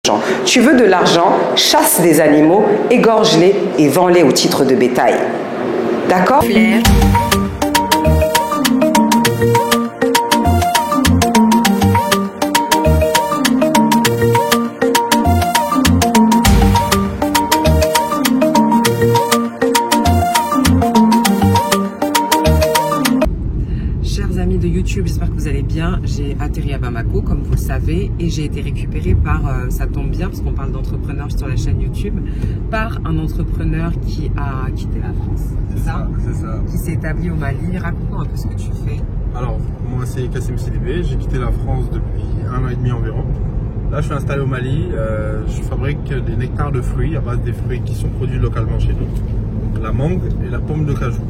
Tu veux de l'argent, chasse des animaux, égorge-les et vends-les au titre de bétail. D'accord? Chers amis de YouTube, j'espère que vous allez bien. J'ai atterri à Bamako, comme vous le savez, et j'ai été récupérée par, ça tombe bien parce qu'on parle d'entrepreneurs sur la chaîne YouTube, par un entrepreneur qui a quitté la France. C'est ça. Qui s'est établi au Mali. Raconte-nous un peu ce que tu fais. Alors, moi c'est Kassim Sidibé, j'ai quitté la France depuis 1 an et demi environ. Là, je suis installé au Mali, je fabrique des nectars de fruits à base des fruits qui sont produits localement chez nous. La mangue et la pomme de cajou.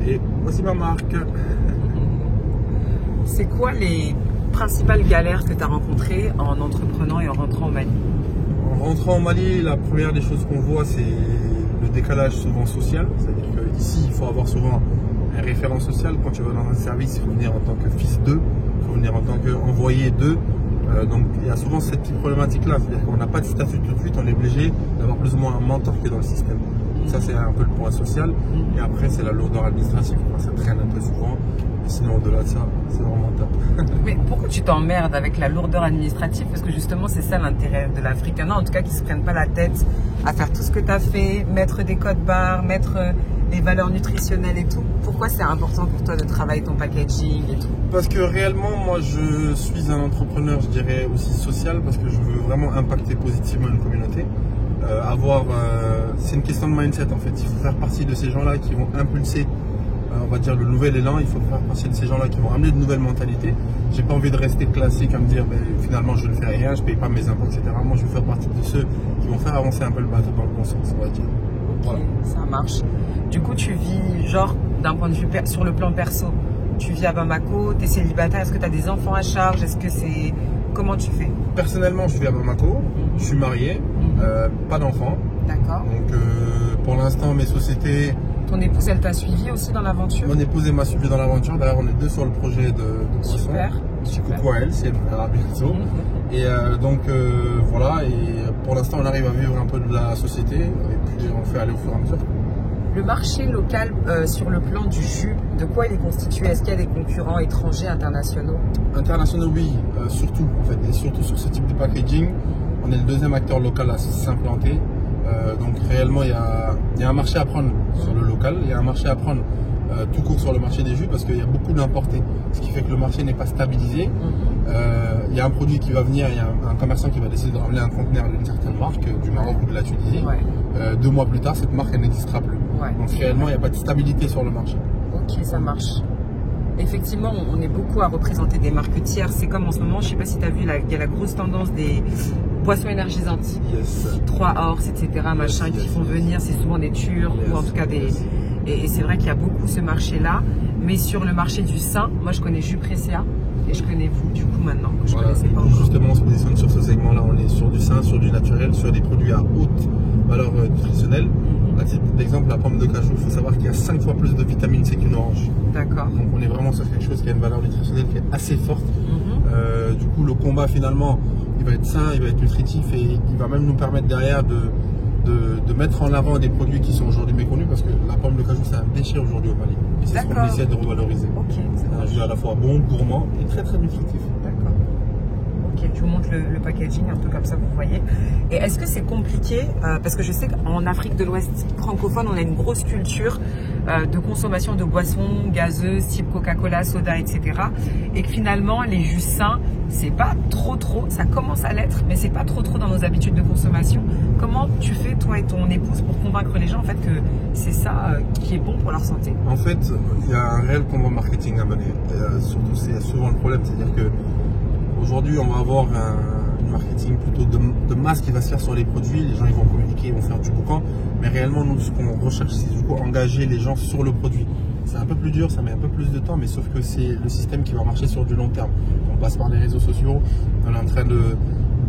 Et voici ma marque. C'est quoi les principales galères que tu as rencontrées en entreprenant et en rentrant au Mali? En rentrant au Mali, la première des choses qu'on voit, c'est le décalage souvent social. C'est-à-dire qu'ici, il faut avoir souvent un référent social. Quand tu vas dans un service, il faut venir en tant que fils d'eux, il faut venir en tant qu'envoyé d'eux. Donc il y a souvent cette petite problématique-là. C'est-à-dire qu'on n'a pas de statut tout de suite, on est obligé d'avoir plus ou moins un mentor qui est dans le système. Donc ça, c'est un peu le point social. Et après, c'est la lourdeur administrative. Ça traîne un peu souvent. Et sinon, au-delà de ça, c'est vraiment top. Mais pourquoi tu t'emmerdes avec la lourdeur administrative? Parce que justement, c'est ça l'intérêt de l'Africain. En tout cas, qu'ils ne se prennent pas la tête à faire tout ce que tu as fait, mettre des codes barres, mettre les valeurs nutritionnelles et tout. Pourquoi c'est important pour toi de travailler ton packaging et tout? Parce que réellement, moi, je suis un entrepreneur, je dirais aussi social, parce que je veux vraiment impacter positivement une communauté. C'est une question de mindset en fait. Il faut faire partie de ces gens-là qui vont impulser, on va dire, le nouvel élan. Il faut faire partie de ces gens-là qui vont amener de nouvelles mentalités. J'ai pas envie de rester classique à me dire finalement je ne fais rien, je paye pas mes impôts, etc. Moi, je veux faire partie de ceux qui vont faire avancer un peu le bateau dans le bon sens, on va dire. Voilà. Ça marche. Du coup, tu vis genre d'un point de vue sur le plan perso. Tu vis à Bamako, tu es célibataire, est-ce que tu as des enfants à charge? Est-ce que c'est... Comment tu fais? Personnellement, je vis à Bamako, je suis marié, pas d'enfants. D'accord. Donc pour l'instant, mes sociétés... Ton épouse, elle t'a suivi aussi dans l'aventure? Mon épouse m'a suivi dans l'aventure. D'ailleurs, on est deux sur le projet de poisson. Super. Coucou à elle, si elle me verra bientôt. Et donc voilà, et pour l'instant, on arrive à vivre un peu de la société et puis on fait aller au fur et à mesure. Le marché local sur le plan du jus, de quoi il est constitué? Est-ce qu'il y a des concurrents étrangers, internationaux? Internationaux, oui, surtout en fait, et surtout sur ce type de packaging. On est le deuxième acteur local à s'implanter. Donc réellement, il y a un marché à prendre sur le local, il y a un marché à prendre tout court sur le marché des jus parce qu'il y a beaucoup d'importés, ce qui fait que le marché n'est pas stabilisé. Il y a un produit qui va venir, il y a un commerçant qui va décider de ramener un conteneur d'une certaine marque, du Maroc ou de la Tunisie. 2 mois plus tard, cette marque elle n'existera plus. Donc réellement, il n'y a pas de stabilité sur le marché. Ok, ça marche. Effectivement, on est beaucoup à représenter des marques tiers. C'est comme en ce moment, je ne sais pas si tu as vu, il y a la grosse tendance des boissons énergisantes, 3 Horse, etc., qui font venir, c'est souvent des Turcs ou en tout cas des... Et c'est vrai qu'il y a beaucoup ce marché-là. Mais sur le marché du sein, moi je connais Jupressia et je connais vous du coup maintenant, que je connaissais pas encore. Justement, on se positionne sur ce segment-là, on est sur du sein, sur du naturel, sur des produits à haute valeur nutritionnelle. À titre d'exemple, la pomme de cajou, il faut savoir qu'il y a 5 fois plus de vitamine C qu'une orange. D'accord. Donc on est vraiment sur quelque chose qui a une valeur nutritionnelle qui est assez forte. Du coup, le combat finalement, il va être sain, il va être nutritif et il va même nous permettre derrière de mettre en avant des produits qui sont aujourd'hui méconnus parce que la pomme de cajou, c'est un déchet aujourd'hui au Mali. Et c'est ce qu'on essaie de revaloriser. C'est un jus à la fois bon, gourmand et très très nutritif. D'accord. Ok, je vous montre le packaging un peu comme ça, vous voyez. Et est-ce que c'est compliqué parce que je sais qu'en Afrique de l'Ouest francophone, on a une grosse culture de consommation de boissons gazeuses type Coca-Cola, soda, etc. Et que finalement, les jus sains, c'est pas trop, ça commence à l'être, mais c'est pas trop dans nos habitudes de consommation. Comment tu fais, toi et ton épouse, pour convaincre les gens en fait que c'est ça qui est bon pour leur santé? En fait, il y a un réel combat marketing à mener. Surtout, c'est souvent le problème, c'est-à-dire que aujourd'hui, on va avoir un marketing plutôt de masse qui va se faire sur les produits. Les gens ils vont communiquer, ils vont faire du boucan. Mais réellement, nous, ce qu'on recherche, c'est du coup engager les gens sur le produit. C'est un peu plus dur, ça met un peu plus de temps, mais sauf que c'est le système qui va marcher sur du long terme. On passe par les réseaux sociaux, on est en train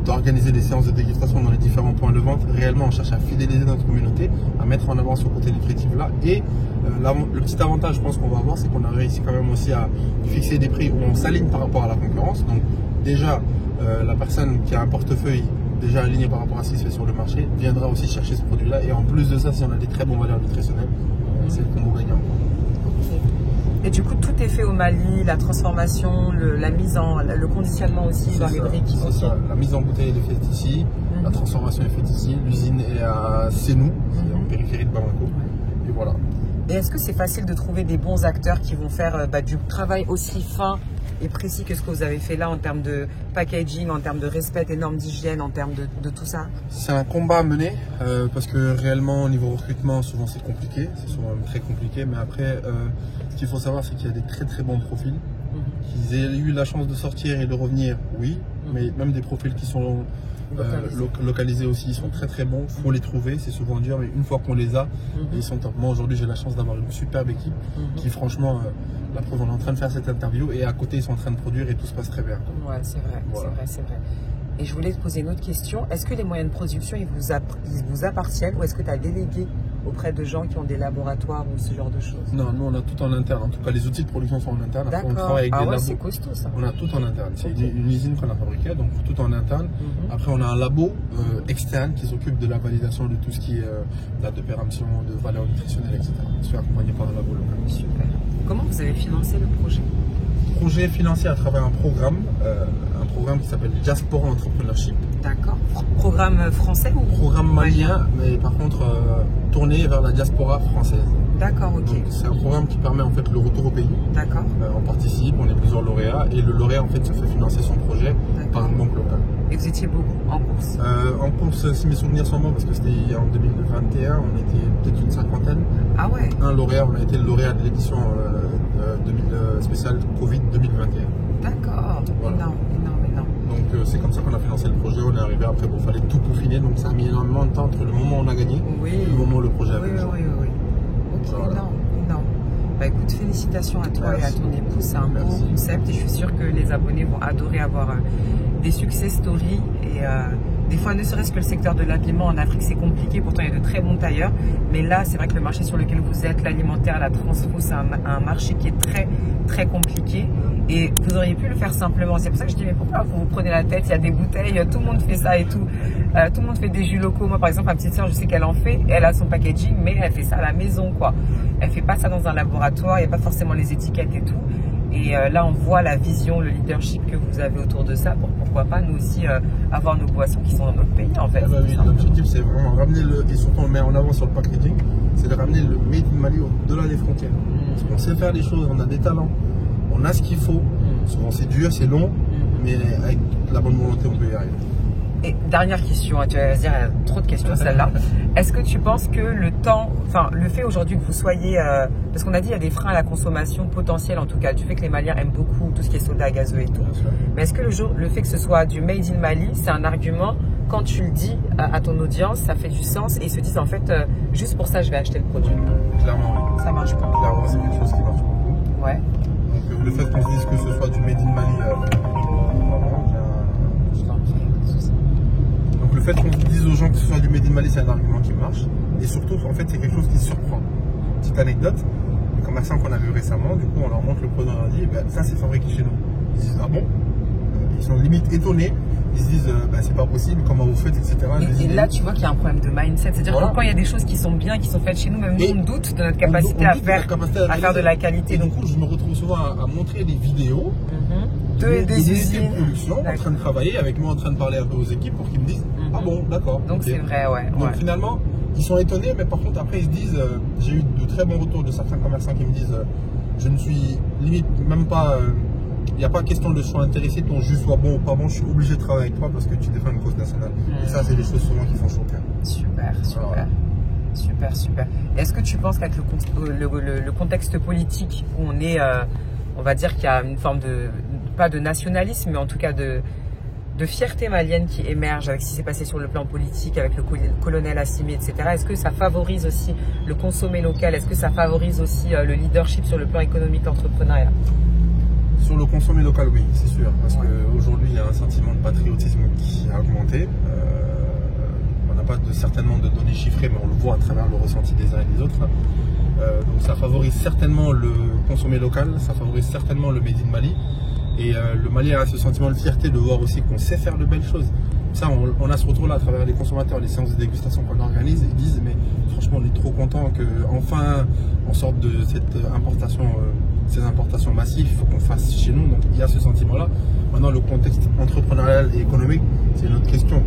d'organiser des séances de dégustation dans les différents points de vente. Réellement, on cherche à fidéliser notre communauté, à mettre en avant ce côté nutritif là. Et le petit avantage, je pense qu'on va avoir, c'est qu'on a réussi quand même aussi à fixer des prix où on s'aligne par rapport à la concurrence. Donc déjà, la personne qui a un portefeuille déjà aligné par rapport à ce qui se fait sur le marché, viendra aussi chercher ce produit-là. Et en plus de ça, si on a des très bonnes valeurs nutritionnelles, c'est le combo gagnant. Et du coup, tout est fait au Mali, la transformation, le conditionnement aussi dans les briques. La mise en bouteille est faite ici, la transformation est faite ici, l'usine est à Sénou, en périphérie de Bamako. Et voilà. Et est-ce que c'est facile de trouver des bons acteurs qui vont faire du travail aussi fin et précis que ce que vous avez fait là en termes de packaging, en termes de respect des normes d'hygiène, en termes de tout ça? C'est un combat à mener parce que réellement au niveau recrutement souvent c'est compliqué, c'est souvent même très compliqué, mais après ce qu'il faut savoir c'est qu'il y a des très très bons profils, qu'ils aient eu la chance de sortir et de revenir, oui, mais même des profils qui sont localisés aussi, ils sont très très bons, faut les trouver, c'est souvent dur, mais une fois qu'on les a, ils sont top. Moi aujourd'hui j'ai la chance d'avoir une superbe équipe qui franchement, la preuve, on est en train de faire cette interview et à côté ils sont en train de produire et tout se passe très bien. Ouais, c'est vrai, voilà. C'est vrai. Et je voulais te poser une autre question, est-ce que les moyens de production ils vous appartiennent ou est-ce que tu as délégué auprès de gens qui ont des laboratoires ou ce genre de choses? Non, nous on a tout en interne, en tout cas les outils de production sont en interne. Après, on travaille avec des labos. C'est costaud ça. On a tout en interne, c'est une usine qu'on a fabriquée, donc tout en interne. Après on a un labo externe qui s'occupe de la validation de tout ce qui est date de péremption, de valeurs nutritionnelles, etc. On se fait accompagner par un labo local. Super. Comment vous avez financé le projet? Projet financé à travers un programme qui s'appelle Diaspora Entrepreneurship. D'accord. Programme français ou programme malien, mais par contre tourné vers la diaspora française. D'accord, ok. C'est un programme qui permet en fait le retour au pays. D'accord. On participe, on est plusieurs lauréats et le lauréat en fait se fait financer son projet par une banque locale. Et vous étiez beaucoup en course? En course, si mes souvenirs sont bons, parce que c'était en 2021, on était peut-être une cinquantaine. Ah ouais. Un lauréat, on a été le lauréat de l'édition spéciale Covid 2021. D'accord, voilà. Énorme. Donc c'est comme ça qu'on a financé le projet, on est arrivé après, il fallait tout peaufiner, donc ça a mis énormément de temps entre le moment où on a gagné et le moment où le projet a gagné. Oui. Ok, voilà. Énorme. Bah écoute, félicitations à toi et à ton épouse, c'est un beau concept et je suis sûre que les abonnés vont adorer avoir des success stories et des fois ne serait-ce que le secteur de l'habillement en Afrique c'est compliqué, pourtant il y a de très bons tailleurs, mais là c'est vrai que le marché sur lequel vous êtes, l'alimentaire, la transfo, c'est un marché qui est très très compliqué et vous auriez pu le faire simplement. C'est pour ça que je dis mais pourquoi vous vous prenez la tête, il y a des bouteilles, tout le monde fait ça et tout, tout le monde fait des jus locaux. Moi par exemple ma petite soeur je sais qu'elle en fait, elle a son packaging mais elle fait ça à la maison quoi, elle fait pas ça dans un laboratoire, il n'y a pas forcément les étiquettes et tout. Et là, on voit la vision, le leadership que vous avez autour de ça pour pourquoi pas nous aussi avoir nos boissons qui sont dans notre pays en fait. Oui, l'objectif c'est vraiment ramener et surtout on met en avant sur le packaging, c'est de ramener le Made in Mali au-delà des frontières. Parce qu'on sait faire les choses, on a des talents, on a ce qu'il faut. Souvent c'est dur, c'est long, mais avec la bonne volonté on peut y arriver. Et dernière question, tu vas dire trop de questions celle-là. Est-ce que tu penses que le fait aujourd'hui que vous soyez, parce qu'on a dit il y a des freins à la consommation potentielle en tout cas, du fait que les Maliens aiment beaucoup tout ce qui est soda gazeux et tout. Mais est-ce que le fait que ce soit du Made in Mali, c'est un argument quand tu le dis à ton audience, ça fait du sens et ils se disent en fait juste pour ça je vais acheter le produit? Clairement oui. Ça marche pas. Clairement c'est quelque chose qui marche beaucoup. Ouais. Donc le fait qu'on se dise que ce soit du Made in Mali, le fait qu'on dise aux gens que ce soit du Made in Mali, c'est un argument qui marche. Et surtout, en fait, c'est quelque chose qui surprend. Petite anecdote, les commerçants qu'on a vu récemment, du coup, on leur montre le produit, on leur dit, ça c'est fabriqué chez nous. Ils disent, ah bon? Ils sont limite étonnés. Ils se disent, c'est pas possible, comment vous faites, etc. Et là, tu vois qu'il y a un problème de mindset. C'est-à-dire que quand il y a des choses qui sont bien, qui sont faites chez nous, même nous, on doute de notre capacité à faire de la qualité. Et du coup, je me retrouve souvent à montrer des vidéos des usines de production en train de travailler avec moi, en train de parler un peu aux équipes pour qu'ils me disent ah bon, d'accord. Donc c'est vrai, ouais. Donc finalement, ils sont étonnés, mais par contre après ils se disent j'ai eu de très bons retours de certains commerçants qui me disent je ne suis limite même pas, il n'y a pas question de soit intéressé, ton jus soit bon ou pas bon, je suis obligé de travailler avec toi parce que tu défends une cause nationale. Et ça, c'est des choses souvent qui font chaud au cœur. Super. Est-ce que tu penses qu'avec le contexte politique où on est, on va dire qu'il y a une forme de, pas de nationalisme, mais en tout cas de fierté malienne qui émerge avec ce qui s'est passé sur le plan politique, avec le colonel Assimi, etc. Est-ce que ça favorise aussi le consommer local? Est-ce que ça favorise aussi le leadership sur le plan économique, l'entrepreneuriat? Sur le consommer local, oui, c'est sûr. Parce qu'aujourd'hui, il y a un sentiment de patriotisme qui a augmenté. On n'a pas certainement de données chiffrées, mais on le voit à travers le ressenti des uns et des autres. Donc ça favorise certainement le consommer local, ça favorise certainement le Made in Mali. Et le Mali a ce sentiment de fierté de voir aussi qu'on sait faire de belles choses. Ça, on a ce retour-là à travers les consommateurs, les séances de dégustation qu'on organise. Ils disent, mais franchement, on est trop content qu'enfin on sorte de cette importation, ces importations massives. Il faut qu'on fasse chez nous. Donc, il y a ce sentiment-là. Maintenant, le contexte entrepreneurial et économique, c'est une autre question.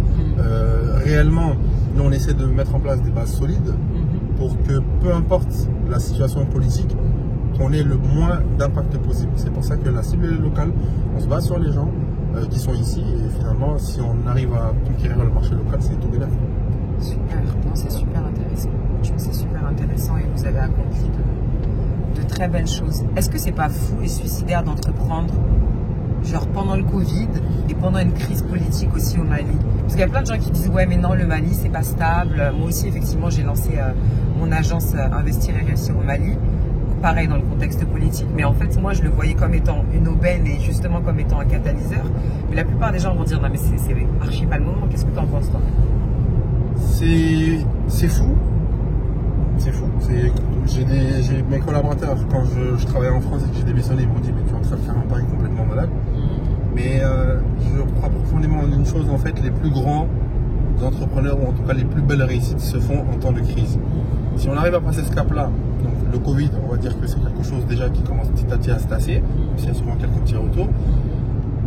Réellement, nous, on essaie de mettre en place des bases solides pour que, peu importe la situation politique, qu'on ait le moins d'impact possible. C'est pour ça que la cible est locale. On se base sur les gens qui sont ici et finalement, si on arrive à conquérir le marché local, c'est tout bénéfique. Super, c'est super intéressant. Je pense que c'est super intéressant et vous avez accompli de très belles choses. Est-ce que c'est pas fou et suicidaire d'entreprendre genre pendant le Covid et pendant une crise politique aussi au Mali? Parce qu'il y a plein de gens qui disent ouais mais non, le Mali c'est pas stable. Moi aussi effectivement j'ai lancé mon agence Investir et Réussir au Mali. Pareil dans le contexte politique, mais en fait moi je le voyais comme étant une aubaine et justement comme étant un catalyseur. Mais la plupart des gens vont dire non mais c'est archi pas le moment. Qu'est-ce que tu en penses toi? C'est fou. C'est fou. J'ai mes collaborateurs, quand je travaillais en France et que j'ai démissionné, ils m'ont dit mais tu es en train de faire un pari complètement malade. Mais je crois profondément en une chose, en fait, les plus grands entrepreneurs, ou en tout cas les plus belles réussites, se font en temps de crise. Si on arrive à passer ce cap-là, donc le Covid, on va dire que c'est quelque chose déjà qui commence petit à petit à se tasser, il y a souvent quelques petits retours.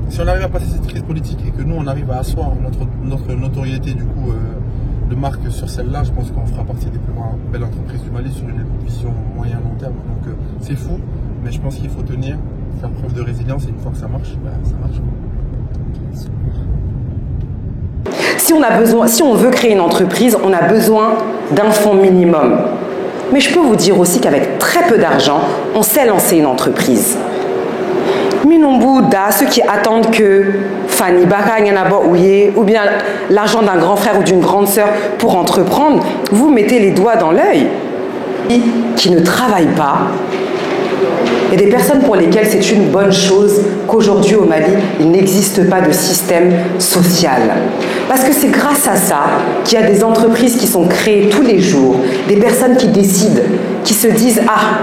Si on arrive à passer cette crise politique et que nous on arrive à asseoir notre notoriété du coup de marque sur celle-là, je pense qu'on fera partie des plus belles entreprises du Mali sur une vision moyen-long terme. Donc c'est fou, mais je pense qu'il faut tenir, faire preuve de résilience et une fois que ça marche, ça marche. Si on veut créer une entreprise, on a besoin d'un fonds minimum. Mais je peux vous dire aussi qu'avec très peu d'argent, on sait lancer une entreprise. Minumbuda, ceux qui attendent que Fanny Baka ou bien l'argent d'un grand frère ou d'une grande sœur pour entreprendre, vous mettez les doigts dans l'œil. Qui ne travaillent pas. Et des personnes pour lesquelles c'est une bonne chose qu'aujourd'hui au Mali, il n'existe pas de système social. Parce que c'est grâce à ça qu'il y a des entreprises qui sont créées tous les jours, des personnes qui décident, qui se disent « Ah,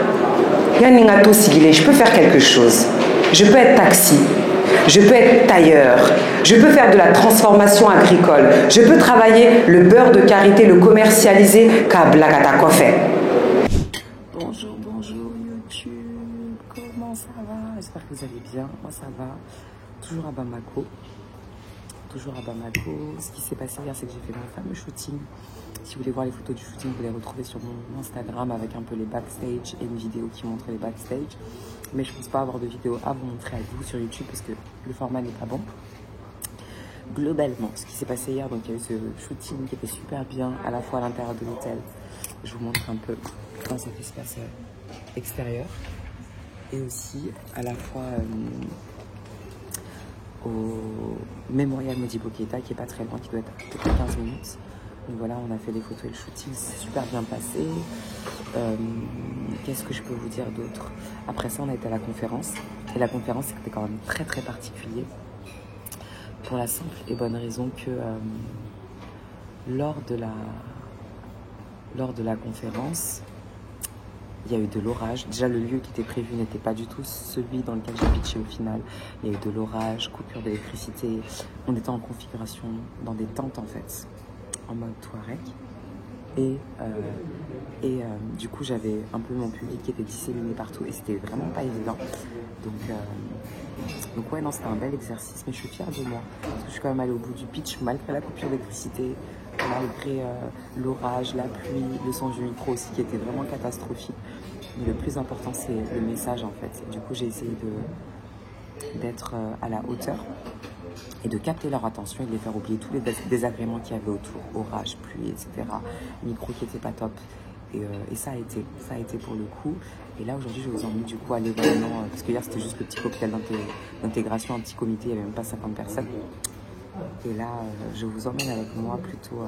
je peux faire quelque chose. Je peux être taxi, je peux être tailleur, je peux faire de la transformation agricole, je peux travailler le beurre de karité, le commercialiser, kablagata kofe. » Bonjour YouTube, comment ça va? J'espère que vous allez bien, moi ça va, toujours à Bamako. Ce qui s'est passé hier, c'est que j'ai fait mon fameux shooting. Si vous voulez voir les photos du shooting, vous les retrouvez sur mon Instagram avec un peu les backstage et une vidéo qui montre les backstage. Mais je ne pense pas avoir de vidéo à vous montrer à vous sur YouTube parce que le format n'est pas bon. Globalement, ce qui s'est passé hier, donc il y a eu ce shooting qui était super bien, à la fois à l'intérieur de l'hôtel. Je vous montre un peu dans cet espace extérieur et aussi à la fois au Mémorial Modibo Keïta qui est pas très loin, qui doit être à peu près 15 minutes. Donc voilà, on a fait des photos et le shooting s'est super bien passé. Qu'est-ce que je peux vous dire d'autre? Après ça, on a été à la conférence. Et la conférence, c'était quand même très très particulier. Pour la simple et bonne raison que lors de la conférence, il y a eu de l'orage. Déjà, le lieu qui était prévu n'était pas du tout celui dans lequel j'ai pitché au final. Il y a eu de l'orage, coupure d'électricité. On était en configuration dans des tentes en fait, en mode Touareg. Et du coup, j'avais un peu mon public qui était disséminé partout et c'était vraiment pas évident. Donc ouais, non, c'était un bel exercice, mais je suis fière de moi. Parce que je suis quand même allée au bout du pitch, malgré la coupure d'électricité, malgré l'orage, la pluie, le son du micro aussi qui était vraiment catastrophique. Mais le plus important, c'est le message en fait. Et du coup, j'ai essayé d'être à la hauteur et de capter leur attention et de les faire oublier tous les désagréments qu'il y avait autour, orage, pluie, etc. Micro qui était pas top. Et ça a été pour le coup. Et là aujourd'hui je vous emmène du coup à l'événement, parce que hier c'était juste le petit cocktail d'intégration, un petit comité, il n'y avait même pas 50 personnes. Et là je vous emmène avec moi plutôt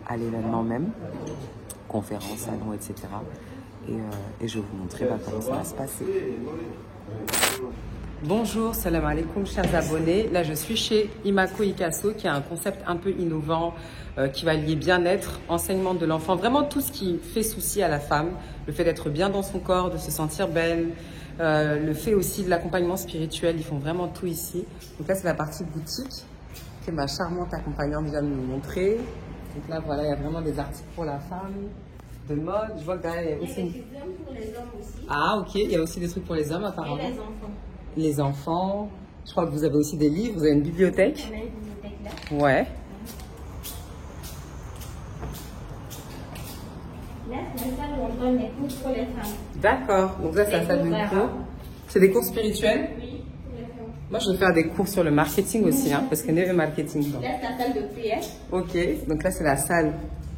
à l'événement même, conférence, salon, etc. Et je vais vous montrer comment ça va se passer. Bonjour, salam alaikum chers abonnés. Là je suis chez Imako Ikaso qui a un concept un peu innovant qui va lier bien-être, enseignement de l'enfant, vraiment tout ce qui fait souci à la femme, le fait d'être bien dans son corps, de se sentir belle, le fait aussi de l'accompagnement spirituel, ils font vraiment tout ici. Donc là c'est la partie boutique que ma charmante accompagnante vient de nous montrer. Donc là, voilà, il y a vraiment des articles pour la femme, de mode. Je vois que derrière, il y a aussi... Il y a des trucs pour les hommes aussi. Ah, ok. Il y a aussi des trucs pour les hommes, apparemment. Et les enfants. Les enfants. Je crois que vous avez aussi des livres. Vous avez une bibliothèque. On a une bibliothèque là. Ouais. Là, c'est la salle où on donne les cours pour les femmes. D'accord. Donc là, c'est la salle de cours, cours. C'est des cours spirituels? Oui, pour les femmes. Moi, je vais faire des cours sur le marketing aussi, hein, parce qu'il y a le marketing dedans. Là, c'est la salle de prière. Ok. Donc là, c'est la salle.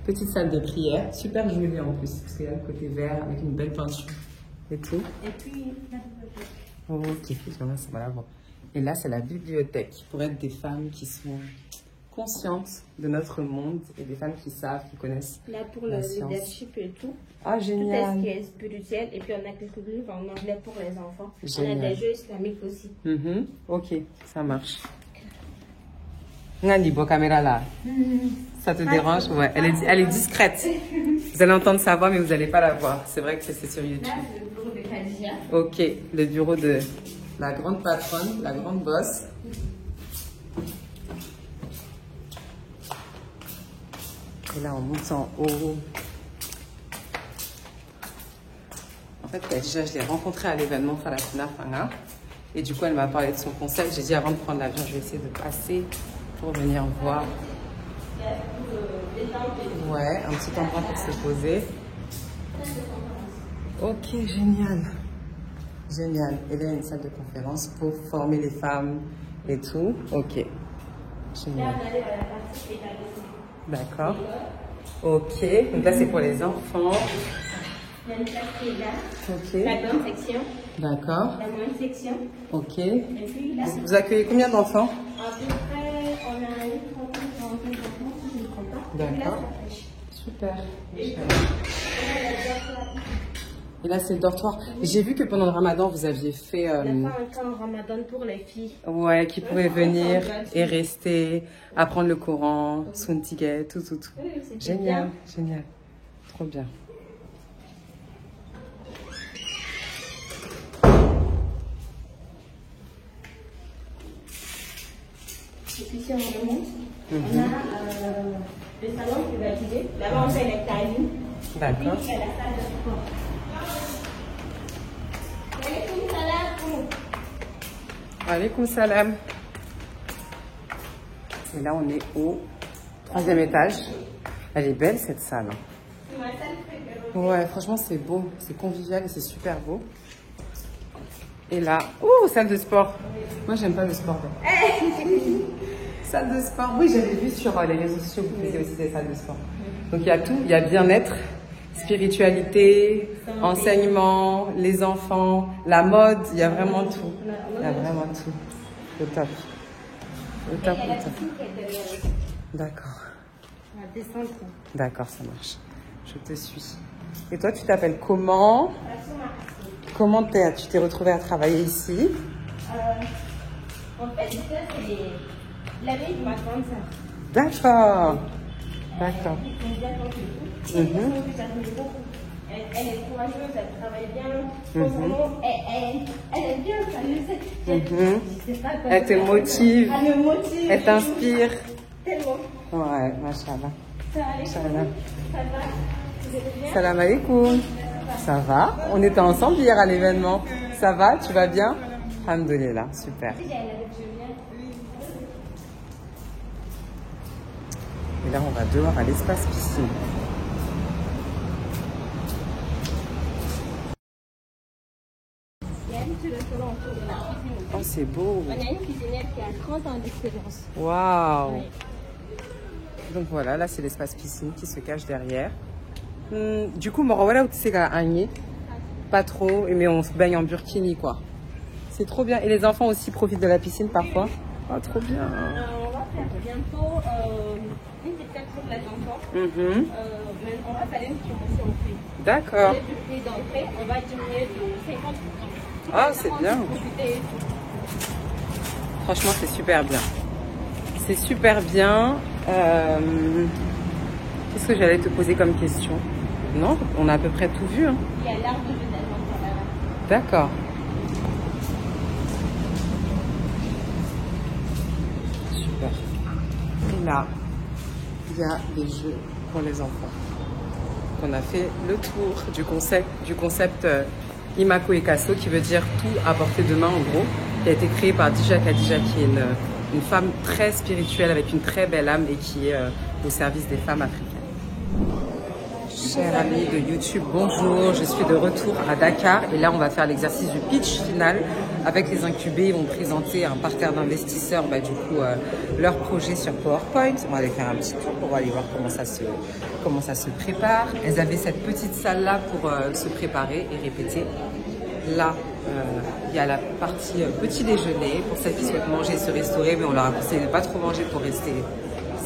Petite salle de prière. Super jolie en plus, parce qu'il y a le côté vert avec une belle peinture et tout. Et puis, la bibliothèque. Ok. Voilà, bon. Et là, c'est la bibliothèque pour être des femmes qui sont conscientes de notre monde et des femmes qui savent, qui connaissent Là, pour la le science. leadership et tout. Ah, Tout est ce génial. qui est spirituel. Et puis, on a quelques livres en anglais pour les enfants. Génial. On a des jeux islamiques aussi. Mhm. Ok, ça marche. Nani, bo caméra là. Ça te dérange? Ouais, elle est discrète. Vous allez entendre sa voix, mais vous n'allez pas la voir. C'est vrai que c'est sur YouTube. Là, c'est le bureau de Khadija. Ok, le bureau de la grande patronne, la grande boss. Et là, on monte en haut. En fait, Khadija, je l'ai rencontrée à l'événement Farafina Fanga. Et du coup, elle m'a parlé de son concept. J'ai dit, avant de prendre l'avion, je vais essayer de passer pour venir voir. Ouais, un petit endroit pour se poser. Ok, génial. Génial. Et là, il y a une salle de conférence pour former les femmes et tout. Ok. Là, Génial. on allait à la partie pédagogique. D'accord. Ok. Donc là, c'est pour les enfants. Il y a une classe qui est là. Ok. La grande section. D'accord. La moyenne section. Ok. Et puis là, Vous accueillez combien d'enfants? à peu près, on a une trentaine, 45 enfants, si je ne me trompe pas. Et puis là, D'accord. c'est la crèche. Super. Et là, il y a le dortoir. Et là, c'est le dortoir. J'ai vu que pendant le ramadan, vous aviez fait... On a fait un camp ramadan pour les filles. ouais, qui pouvaient venir et rester, apprendre le Coran, Suntiget, tout. Oui, c'était Génial, bien. génial. Trop bien. Et puis si on remonte, on a le salon privatisé. Là-bas, on fait les talines. D'accord. Puis, il y a la salle de sport. Alaykoum salam. Alaykoum salam. Et là, on est au 3e étage. Elle est belle, cette salle. C'est ma salle préférée. Ouais, franchement, c'est beau. C'est convivial et c'est super beau. Et là, oh, salle de sport. Moi, j'aime pas le sport. Salle de sport. Oui, j'avais vu sur les réseaux sociaux que vous faisiez aussi des salles de sport. Donc, il y a tout. Il y a bien-être, spiritualité, enseignement, les enfants, la mode. Il y a vraiment tout. Il y a vraiment tout. Au top. Au top, Il y a la au top. piscine qui est derrière. D'accord. On va descendre. D'accord, ça marche. Je te suis. Et toi, tu t'appelles comment? Comment tu t'es retrouvée à travailler ici? En fait, ça, c'est la veille de ma grande sœur. D'accord. D'accord. Elle est courageuse, elle travaille bien. Franchement, elle est bien, ça je sais. Je sais pas comment Elle te motive. Elle me motive. Elle t'inspire. Tellement. Ouais, machallah. Ça va, Machallah. ça va. Vous allez bien? Salam alaikum. Ça va? On était ensemble hier à l'événement. Ça va? Tu vas bien? Alhamdoulilah, super. Et là, on va dehors à l'espace piscine. Il y a une restaurant autour de la cuisine. Oh, c'est beau. On a une cuisinière qui a 30 ans d'expérience. Waouh. Oui. Donc voilà, là, c'est l'espace piscine qui se cache derrière. Du coup, voilà où tu sais qu'à Agné. Pas trop, mais on se baigne en burkini, quoi. C'est trop bien. Et les enfants aussi profitent de la piscine parfois. Oh, trop bien. On va faire bientôt une petite pour les enfants. Mais on va faire une promotion au prix. D'accord. Le prix d'entrée, on va diminuer de 50%. Ah, c'est bien. Profiter. Franchement, c'est super bien. C'est super bien. Qu'est-ce que j'allais te poser comme question? Non, on a à peu près tout vu. Hein. Il y a l'arbre de développement là-bas. D'accord. Super. là, il y a des jeux pour les enfants. On a fait le tour du concept Imako Ekaso, qui veut dire tout à portée de main en gros, qui a été créé par Dija Khadija, qui est une femme très spirituelle avec une très belle âme et qui est au service des femmes africaines. Chers amis de YouTube, bonjour, je suis de retour à Dakar et là on va faire l'exercice du pitch final avec les incubés. Ils vont présenter un parterre d'investisseurs, leur projet sur PowerPoint. On va aller faire un petit tour pour aller voir comment ça se prépare. Elles avaient cette petite salle là pour se préparer et répéter. Là, il y a la partie petit déjeuner pour celles qui souhaitent manger et se restaurer, mais on leur a conseillé de ne pas trop manger pour rester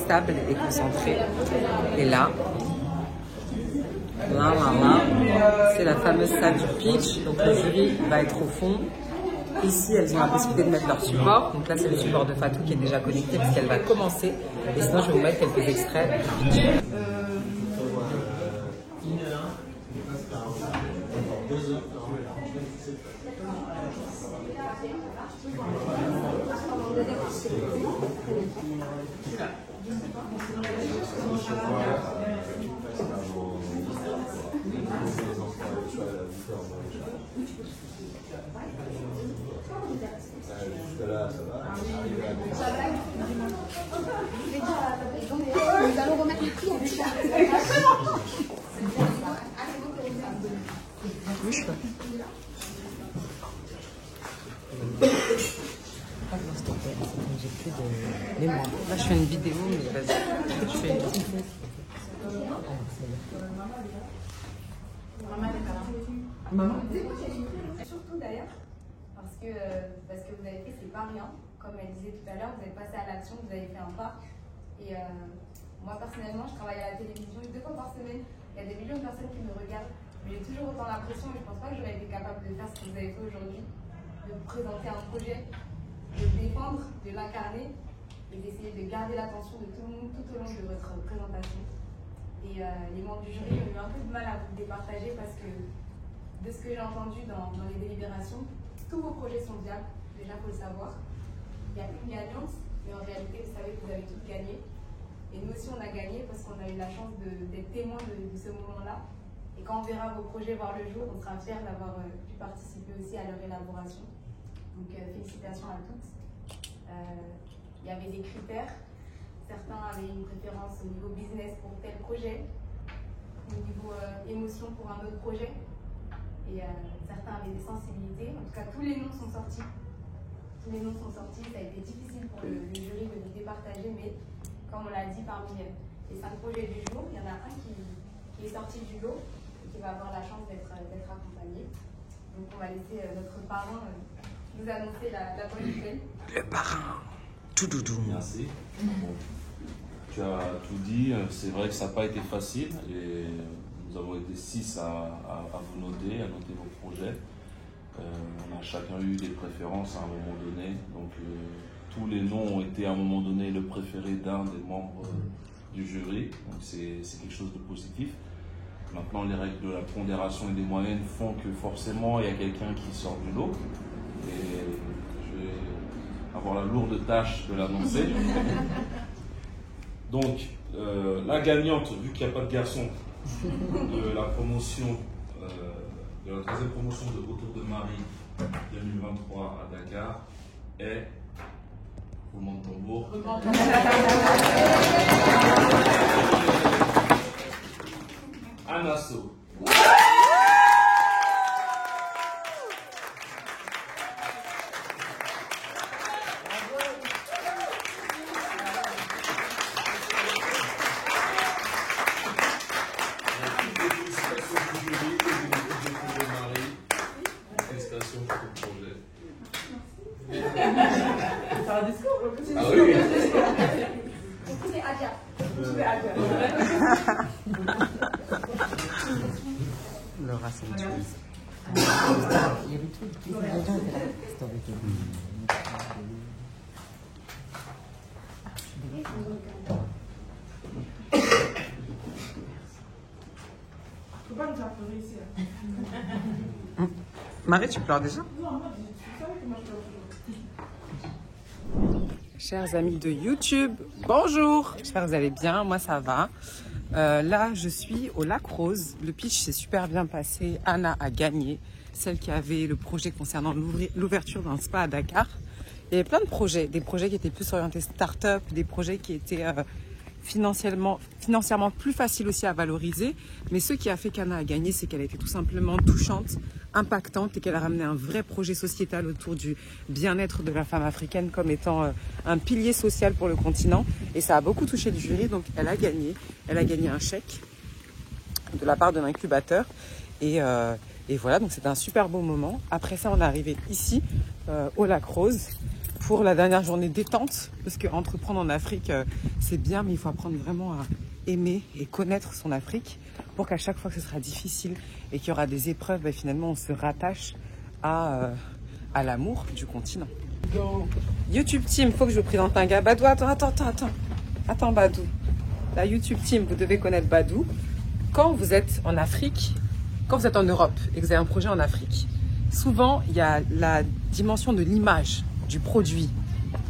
stable et concentré. Et là, c'est la fameuse salle du pitch. Donc le jury va être au fond. Ici, elles ont la possibilité de mettre leur support. Donc là, c'est le support de Fatou qui est déjà connecté parce qu'elle va commencer. Et sinon, je vais vous mettre quelques extraits du pitch. Nous allons remettre les prix avec ça. J'ai plus de mémoire. Là, je fais une vidéo, mais vas-y. Je fais surtout d'ailleurs, parce que vous avez fait, c'est pas rien. Comme elle disait tout à l'heure, vous avez passé à l'action, vous avez fait un pas. Et moi, personnellement, je travaille à la télévision 2 fois par semaine. Il y a des millions de personnes qui me regardent. Mais j'ai toujours autant l'impression, et je pense pas que j'aurais été capable de faire ce que vous avez fait aujourd'hui, de présenter un projet, de le défendre, de l'incarner et d'essayer de garder l'attention de tout le monde tout au long de votre présentation. Et les membres du jury ont eu un peu de mal à vous départager parce que de ce que j'ai entendu dans les délibérations, tous vos projets sont viables, déjà il faut le savoir. Il y a une gagnante, mais en réalité vous savez que vous avez toutes gagné. Et nous aussi on a gagné parce qu'on a eu la chance d'être témoins de ce moment-là. Et quand on verra vos projets voir le jour, on sera fiers d'avoir pu participer aussi à leur élaboration. Donc félicitations à toutes. Il y avait des critères. Certains avaient une préférence au niveau business pour tel projet, au niveau émotion pour un autre projet. Et certains avaient des sensibilités. En tout cas, tous les noms sont sortis. Tous les noms sont sortis. Ça a été difficile pour le jury de nous départager, mais comme on l'a dit, parmi les 5 projets du jour, il y en a un qui est sorti du lot et qui va avoir la chance d'être accompagné. Donc on va laisser notre parrain nous annoncer la bonne nouvelle. le parrain. Tout doudou. Merci. Bon, tu as tout dit. C'est vrai que ça n'a pas été facile et nous avons été 6 à vous noter, à noter vos projets. On a chacun eu des préférences à un moment donné. Donc tous les noms ont été à un moment donné le préféré d'un des membres du jury. Donc c'est quelque chose de positif. Maintenant, les règles de la pondération et des moyennes font que forcément il y a quelqu'un qui sort du lot. Et je vais avoir la lourde tâche de l'annoncer. Donc, la gagnante, vu qu'il n'y a pas de garçon, de la promotion, de la 3e promotion de Autour de Marie 2023 à Dakar est, roulement de tambour, Anasso. Laura Sanchez. Il y avait tout. Les gens étaient là. C'était avec Faut pas nous faire pleurer ici. Marie, tu pleures déjà? Non, moi, tu savais que moi je pleure toujours. Chers amis de YouTube, bonjour. J'espère que vous allez bien, moi ça va. Là, je suis au Lac Rose. Le pitch s'est super bien passé. Anna a gagné, celle qui avait le projet concernant l'ouverture d'un spa à Dakar. Il y avait plein de projets, des projets qui étaient plus orientés start-up, des projets qui étaient financièrement plus faciles aussi à valoriser. Mais ce qui a fait qu'Anna a gagné, c'est qu'elle a été tout simplement touchante, impactante et qu'elle a ramené un vrai projet sociétal autour du bien-être de la femme africaine comme étant un pilier social pour le continent. Et ça a beaucoup touché le jury, donc elle a gagné. Elle a gagné un chèque de la part de l'incubateur. Et voilà, donc c'était un super beau moment. Après ça, on est arrivé ici, au Lac Rose, pour la dernière journée détente. Parce qu'entreprendre en Afrique, c'est bien, mais il faut apprendre vraiment à aimer et connaître son Afrique pour qu'à chaque fois que ce sera difficile et qu'il y aura des épreuves, ben, finalement, on se rattache à l'amour du continent. YouTube Team, il faut que je vous présente un gars. Badou, attends, Badou. La YouTube Team, vous devez connaître Badou. Quand vous êtes en Afrique, quand vous êtes en Europe et que vous avez un projet en Afrique, souvent, il y a la dimension de l'image, du produit,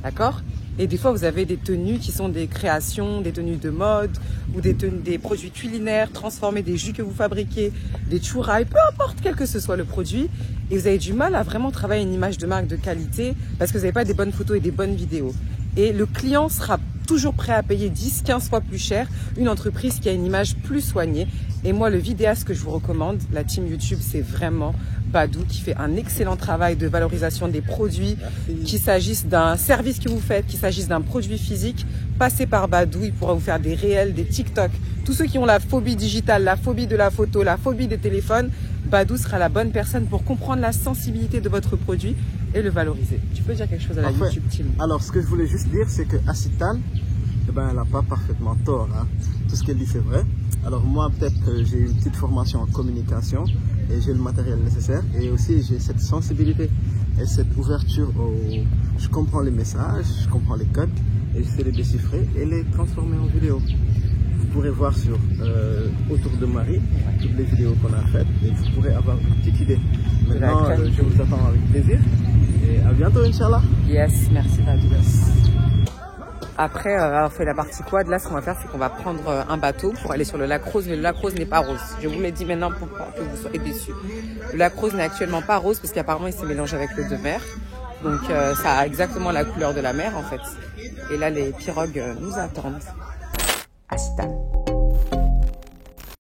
d'accord? Et des fois, vous avez des tenues qui sont des créations, des tenues de mode ou des produits culinaires transformés, des jus que vous fabriquez, des chourai, peu importe quel que ce soit le produit. Et vous avez du mal à vraiment travailler une image de marque de qualité parce que vous n'avez pas des bonnes photos et des bonnes vidéos. Et le client sera toujours prêt à payer 10-15 fois plus cher une entreprise qui a une image plus soignée. Et moi, le vidéaste que je vous recommande, la team YouTube, c'est vraiment Badou qui fait un excellent travail de valorisation des produits. Qu'il s'agisse d'un service que vous faites, qu'il s'agisse d'un produit physique, passez par Badou, il pourra vous faire des réels, des TikTok. Tous ceux qui ont la phobie digitale, la phobie de la photo, la phobie des téléphones, Badou sera la bonne personne pour comprendre la sensibilité de votre produit et le valoriser. Tu peux dire quelque chose à la YouTube team? Alors, ce que je voulais juste dire, c'est que Acital, eh ben, elle n'a pas parfaitement tort. Hein. Tout ce qu'elle dit, c'est vrai. Alors moi, peut-être que j'ai une petite formation en communication et j'ai le matériel nécessaire. Et aussi, j'ai cette sensibilité et cette ouverture. Je comprends les messages, je comprends les codes et je sais les déchiffrer et les transformer en vidéo. Vous pourrez voir sur Autour de Marie toutes les vidéos qu'on a faites et vous pourrez avoir une petite idée. Maintenant, je vous attends avec plaisir et à bientôt, Inch'Allah. Yes, merci Badou. Après avoir fait la partie quad, là ce qu'on va faire, c'est qu'on va prendre un bateau pour aller sur le Lac Rose. Mais le Lac Rose n'est pas rose. Je vous l'ai dit maintenant pour pas que vous soyez déçus. Le Lac Rose n'est actuellement pas rose parce qu'apparemment il s'est mélangé avec l'eau de mer. Donc ça a exactement la couleur de la mer en fait. Et là les pirogues nous attendent. Acital.